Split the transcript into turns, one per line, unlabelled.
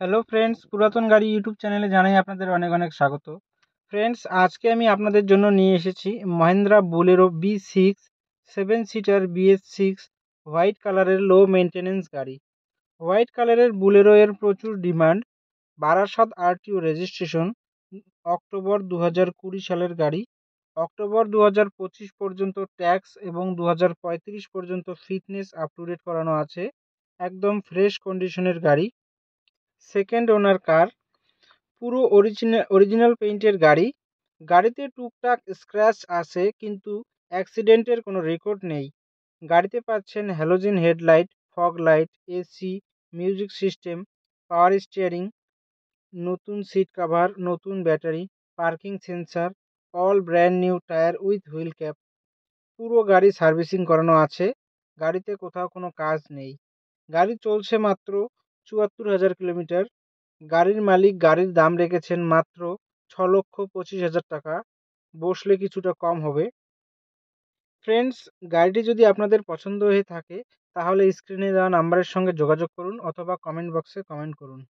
Hello friends, পুরাতন গাড়ি YouTube চ্যানেলে জানাই আপনাদের অনেক অনেক স্বাগত। ফ্রেন্ডস, আজকে আমি আপনাদের জন্য নিয়ে এসেছি Mahindra Bolero B6 seven seater BS6 white কালারের লো মেনটেনেন্স গাড়ি। হোয়াইট কালারের বোলেরো এর প্রচুর demand. Barasat RTO registration, October 2020 সালের গাড়ি। অক্টোবর 2025 পর্যন্ত ট্যাক্স এবং 2035 পর্যন্ত ফিটনেস আপ টু ডেট করানো আছে। একদম ফ্রেশ কন্ডিশনের গাড়ি, সেকেন্ড ওনার কার, পুরো অরিজিনাল পেইন্টের গাড়ি। গাড়িতে টুকটাক স্ক্র্যাচ আছে কিন্তু অ্যাক্সিডেন্টের কোনো রেকর্ড নেই। গাড়িতে পাচ্ছেন halogen headlight, fog light, AC, music system, power steering, নতুন সিট কাভার, নতুন battery, parking sensor, all brand new tyre with wheel cap. পুরো গাড়ি সার্ভিসিং করানো আছে। গাড়িতে কোথাও কোনো কাজ নেই। গাড়ি চলছে মাত্র ৭৪,০০০ কিলোমিটার। গাড়ির মালিক গাড়ির দাম রেখেছেন মাত্র ৬,২৫,০০০ টাকা। বসলে কিছুটা কম হবে। ফ্রেন্ডস, গাড়িটি যদি আপনাদের পছন্দ হয়ে থাকে তাহলে স্ক্রিনে দেওয়া নাম্বারের সঙ্গে যোগাযোগ করুন অথবা কমেন্ট বক্সে কমেন্ট করুন।